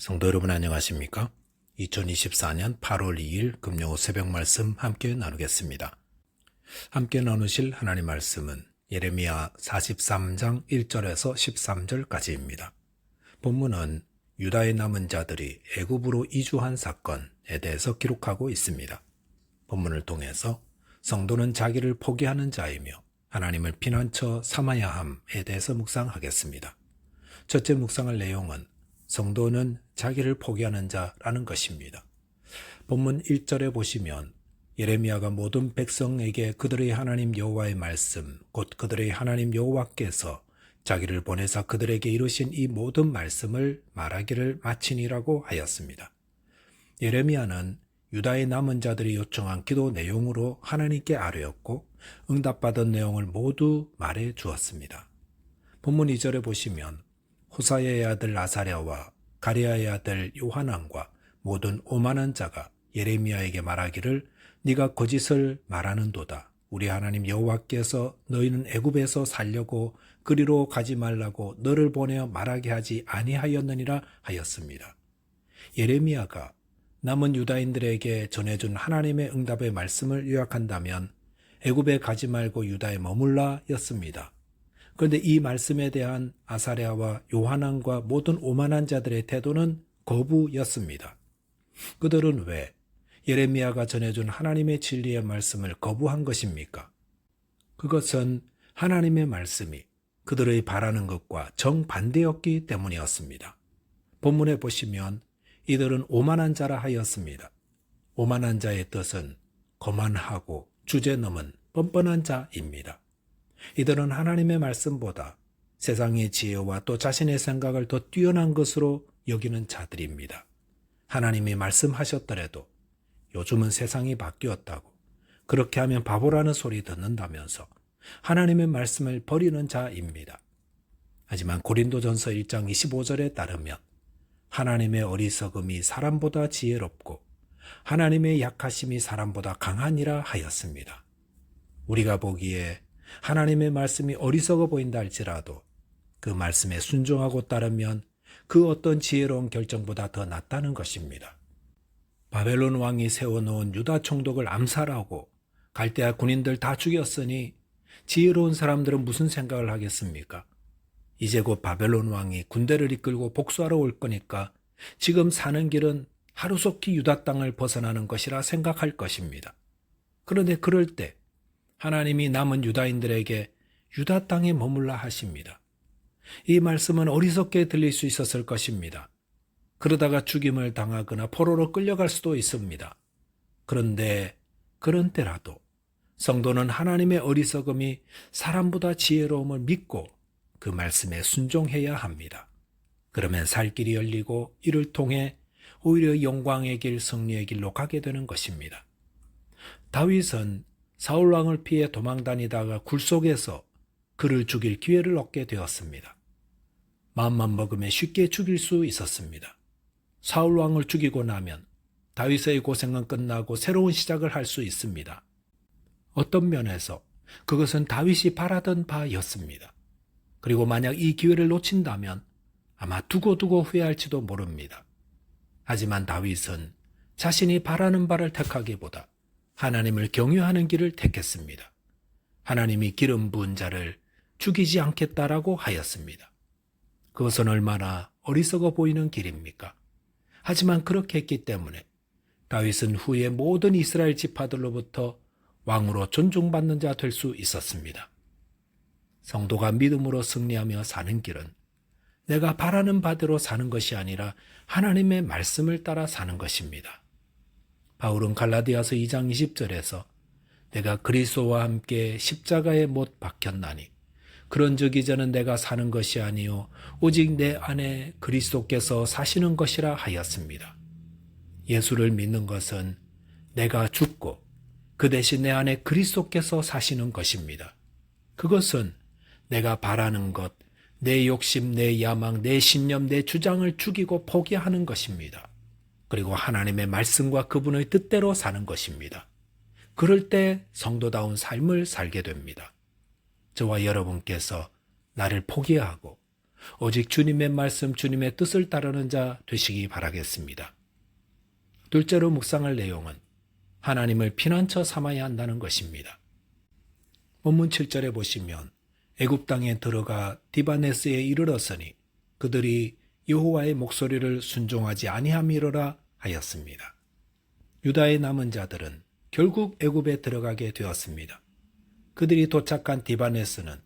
성도 여러분 안녕하십니까? 2024년 8월 2일 금요 새벽 말씀 함께 나누겠습니다. 함께 나누실 하나님 말씀은 예레미야 43장 1절에서 13절까지입니다. 본문은 유다의 남은 자들이 애굽으로 이주한 사건에 대해서 기록하고 있습니다. 본문을 통해서 성도는 자기를 포기하는 자이며 하나님을 피난처 삼아야 함에 대해서 묵상하겠습니다. 첫째 묵상할 내용은 성도는 자기를 포기하는 자라는 것입니다. 본문 1절에 보시면 예레미야가 모든 백성에게 그들의 하나님 여호와의 말씀, 곧 그들의 하나님 여호와께서 자기를 보내사 그들에게 이루신 이 모든 말씀을 말하기를 마치니라고 하였습니다. 예레미야는 유다의 남은 자들이 요청한 기도 내용으로 하나님께 아뢰었고 응답받은 내용을 모두 말해 주었습니다. 본문 2절에 보시면 호사야의 아들 아사랴와 가랴의 아들 요하난과 모든 오만한 자가 예레미야에게 말하기를 네가 거짓을 말하는도다. 우리 하나님 여호와께서 너희는 애굽에서 살려고 그리로 가지 말라고 너를 보내어 말하게 하지 아니하였느니라 하였습니다. 예레미야가 남은 유다인들에게 전해준 하나님의 응답의 말씀을 요약한다면 애굽에 가지 말고 유다에 머물라 였습니다. 그런데 이 말씀에 대한 아사랴와 요하난과 모든 오만한 자들의 태도는 거부였습니다. 그들은 왜 예레미야가 전해준 하나님의 진리의 말씀을 거부한 것입니까? 그것은 하나님의 말씀이 그들의 바라는 것과 정반대였기 때문이었습니다. 본문에 보시면 이들은 오만한 자라 하였습니다. 오만한 자의 뜻은 거만하고 주제넘은 뻔뻔한 자입니다. 이들은 하나님의 말씀보다 세상의 지혜와 또 자신의 생각을 더 뛰어난 것으로 여기는 자들입니다. 하나님이 말씀하셨더라도 요즘은 세상이 바뀌었다고, 그렇게 하면 바보라는 소리 듣는다면서 하나님의 말씀을 버리는 자입니다. 하지만 고린도전서 1장 25절에 따르면 하나님의 어리석음이 사람보다 지혜롭고 하나님의 약하심이 사람보다 강하니라 하였습니다. 우리가 보기에 하나님의 말씀이 어리석어 보인다 할지라도 그 말씀에 순종하고 따르면 그 어떤 지혜로운 결정보다 더 낫다는 것입니다. 바벨론 왕이 세워놓은 유다 총독을 암살하고 갈대아 군인들 다 죽였으니 지혜로운 사람들은 무슨 생각을 하겠습니까? 이제 곧 바벨론 왕이 군대를 이끌고 복수하러 올 거니까 지금 사는 길은 하루속히 유다 땅을 벗어나는 것이라 생각할 것입니다. 그런데 그럴 때 하나님이 남은 유다인들에게 유다 땅에 머물라 하십니다. 이 말씀은 어리석게 들릴 수 있었을 것입니다. 그러다가 죽임을 당하거나 포로로 끌려갈 수도 있습니다. 그런데 그런 때라도 성도는 하나님의 어리석음이 사람보다 지혜로움을 믿고 그 말씀에 순종해야 합니다. 그러면 살 길이 열리고 이를 통해 오히려 영광의 길, 승리의 길로 가게 되는 것입니다. 다윗은 사울왕을 피해 도망다니다가 굴속에서 그를 죽일 기회를 얻게 되었습니다. 마음만 먹으면 쉽게 죽일 수 있었습니다. 사울왕을 죽이고 나면 다윗의 고생은 끝나고 새로운 시작을 할 수 있습니다. 어떤 면에서 그것은 다윗이 바라던 바였습니다. 그리고 만약 이 기회를 놓친다면 아마 두고두고 후회할지도 모릅니다. 하지만 다윗은 자신이 바라는 바를 택하기보다 하나님을 경유하는 길을 택했습니다. 하나님이 기름 부은 자를 죽이지 않겠다라고 하였습니다. 그것은 얼마나 어리석어 보이는 길입니까? 하지만 그렇게 했기 때문에 다윗은 후에 모든 이스라엘 지파들로부터 왕으로 존중받는 자 될 수 있었습니다. 성도가 믿음으로 승리하며 사는 길은 내가 바라는 바대로 사는 것이 아니라 하나님의 말씀을 따라 사는 것입니다. 바울은 갈라디아서 2장 20절에서 내가 그리스도와 함께 십자가에 못 박혔나니 그런즉 이제는 내가 사는 것이 아니요 오직 내 안에 그리스도께서 사시는 것이라 하였습니다. 예수를 믿는 것은 내가 죽고 그 대신 내 안에 그리스도께서 사시는 것입니다. 그것은 내가 바라는 것, 내 욕심, 내 야망, 내 신념, 내 주장을 죽이고 포기하는 것입니다. 그리고 하나님의 말씀과 그분의 뜻대로 사는 것입니다. 그럴 때 성도다운 삶을 살게 됩니다. 저와 여러분께서 나를 포기하고 오직 주님의 말씀, 주님의 뜻을 따르는 자 되시기 바라겠습니다. 둘째로 묵상할 내용은 하나님을 피난처 삼아야 한다는 것입니다. 본문 7절에 보시면 애굽 땅에 들어가 디바네스에 이르렀으니 그들이 여호와의 목소리를 순종하지 아니함이로라 하였습니다. 유다의 남은 자들은 결국 애굽에 들어가게 되었습니다. 그들이 도착한 디바네스는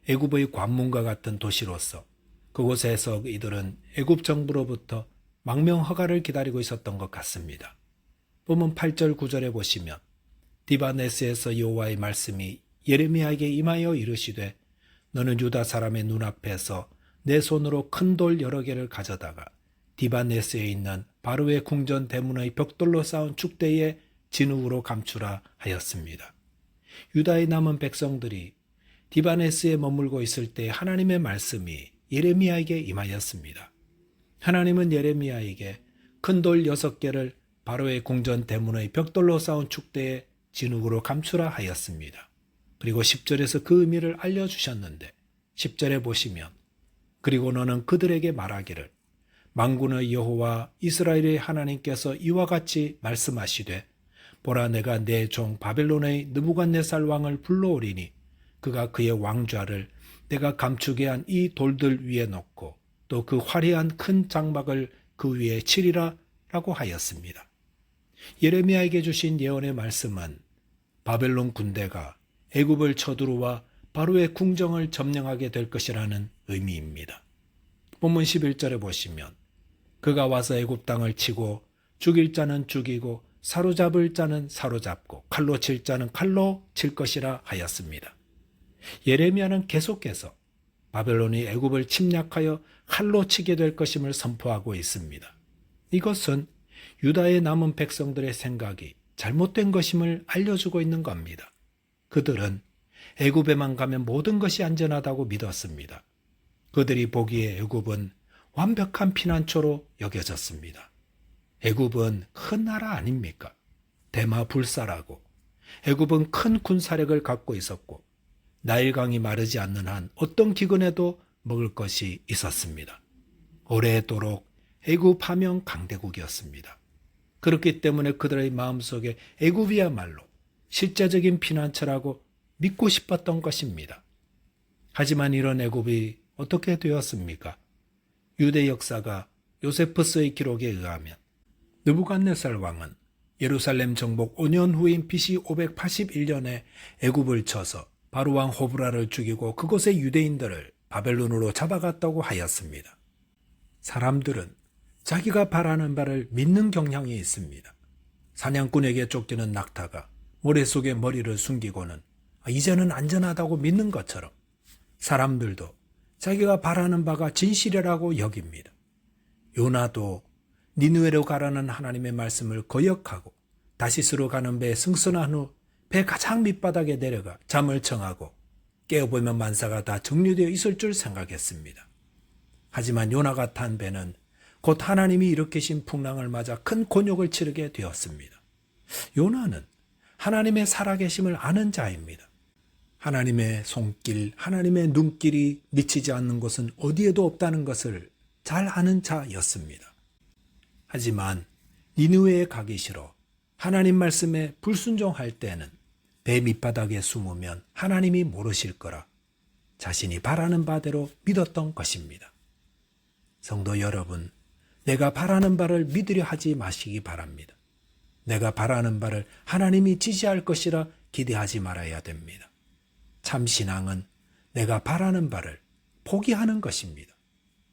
애굽의 관문과 같은 도시로서 그곳에서 이들은 애굽 정부로부터 망명 허가를 기다리고 있었던 것 같습니다. 본문 8절 9절에 보시면 디바네스에서 여호와의 말씀이 예레미야에게 임하여 이르시되 너는 유다 사람의 눈앞에서 내 손으로 큰 돌 여러 개를 가져다가 디바네스에 있는 바로의 궁전 대문의 벽돌로 쌓은 축대에 진흙으로 감추라 하였습니다. 유다의 남은 백성들이 디바네스에 머물고 있을 때 하나님의 말씀이 예레미야에게 임하였습니다. 하나님은 예레미야에게 큰 돌 6개를 바로의 궁전 대문의 벽돌로 쌓은 축대에 진흙으로 감추라 하였습니다. 그리고 10절에서 그 의미를 알려주셨는데 10절에 보시면 그리고 너는 그들에게 말하기를 만군의 여호와 이스라엘의 하나님께서 이와 같이 말씀하시되 보라 내가 내 종 바벨론의 느부갓네살 왕을 불러오리니 그가 그의 왕좌를 내가 감추게 한 이 돌들 위에 놓고 또 그 화려한 큰 장막을 그 위에 치리라 라고 하였습니다. 예레미야에게 주신 예언의 말씀은 바벨론 군대가 애굽을 쳐들어와 바로의 궁정을 점령하게 될 것이라는 의미입니다. 본문 11절에 보시면 그가 와서 애굽 땅을 치고 죽일 자는 죽이고 사로잡을 자는 사로잡고 칼로 칠 자는 칼로 칠 것이라 하였습니다. 예레미야는 계속해서 바벨론이 애굽을 침략하여 칼로 치게 될 것임을 선포하고 있습니다. 이것은 유다의 남은 백성들의 생각이 잘못된 것임을 알려주고 있는 겁니다. 그들은 애굽에만 가면 모든 것이 안전하다고 믿었습니다. 그들이 보기에 애굽은 완벽한 피난처로 여겨졌습니다. 애굽은 큰 나라 아닙니까? 대마불사라고. 애굽은 큰 군사력을 갖고 있었고 나일강이 마르지 않는 한 어떤 기근에도 먹을 것이 있었습니다. 오래도록 애굽 하면 강대국이었습니다. 그렇기 때문에 그들의 마음속에 애굽이야말로 실제적인 피난처라고 믿고 싶었던 것입니다. 하지만 이런 애굽이 어떻게 되었습니까? 유대 역사가 요세푸스의 기록에 의하면 느부갓네살 왕은 예루살렘 정복 5년 후인 BC 581년에 애굽을 쳐서 바로 왕 호브라를 죽이고 그곳의 유대인들을 바벨론으로 잡아갔다고 하였습니다. 사람들은 자기가 바라는 바를 믿는 경향이 있습니다. 사냥꾼에게 쫓기는 낙타가 모래 속에 머리를 숨기고는 이제는 안전하다고 믿는 것처럼 사람들도 자기가 바라는 바가 진실이라고 여깁니다. 요나도 니느웨로 가라는 하나님의 말씀을 거역하고 다시스로 가는 배에 승선한 후 배 가장 밑바닥에 내려가 잠을 청하고 깨어보면 만사가 다 정리되어 있을 줄 생각했습니다. 하지만 요나가 탄 배는 곧 하나님이 일으키신 풍랑을 맞아 큰 곤욕을 치르게 되었습니다. 요나는 하나님의 살아계심을 아는 자입니다. 하나님의 손길, 하나님의 눈길이 미치지 않는 곳은 어디에도 없다는 것을 잘 아는 자였습니다. 하지만 니느웨에 가기 싫어 하나님 말씀에 불순종할 때는 배 밑바닥에 숨으면 하나님이 모르실 거라 자신이 바라는 바대로 믿었던 것입니다. 성도 여러분, 내가 바라는 바를 믿으려 하지 마시기 바랍니다. 내가 바라는 바를 하나님이 지시할 것이라 기대하지 말아야 됩니다. 참 신앙은 내가 바라는 바를 포기하는 것입니다.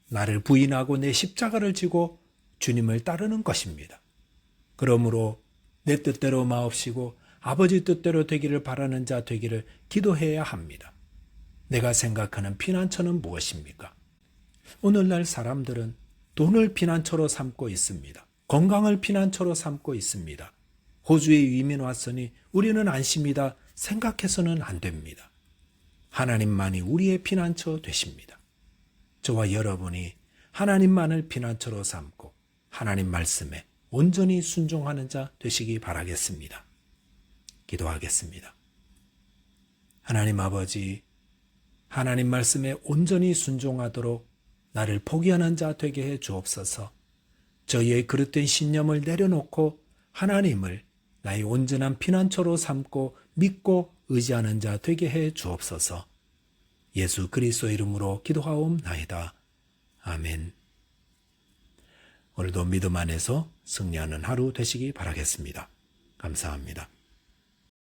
나를 부인하고 내 십자가를 지고 주님을 따르는 것입니다. 그러므로 내 뜻대로 마옵시고 아버지 뜻대로 되기를 바라는 자 되기를 기도해야 합니다. 내가 생각하는 피난처는 무엇입니까? 오늘날 사람들은 돈을 피난처로 삼고 있습니다. 건강을 피난처로 삼고 있습니다. 호주에 이민 왔으니 우리는 안심이다 생각해서는 안 됩니다. 하나님만이 우리의 피난처 되십니다. 저와 여러분이 하나님만을 피난처로 삼고 하나님 말씀에 온전히 순종하는 자 되시기 바라겠습니다. 기도하겠습니다. 하나님 아버지, 하나님 말씀에 온전히 순종하도록 나를 포기하는 자 되게 해 주옵소서. 저희의 그릇된 신념을 내려놓고 하나님을 나의 온전한 피난처로 삼고 믿고 의지하는 자 되게 해 주옵소서. 예수 그리스도 이름으로 기도하옵나이다. 아멘. 오늘도 믿음 안에서 승리하는 하루 되시기 바라겠습니다. 감사합니다.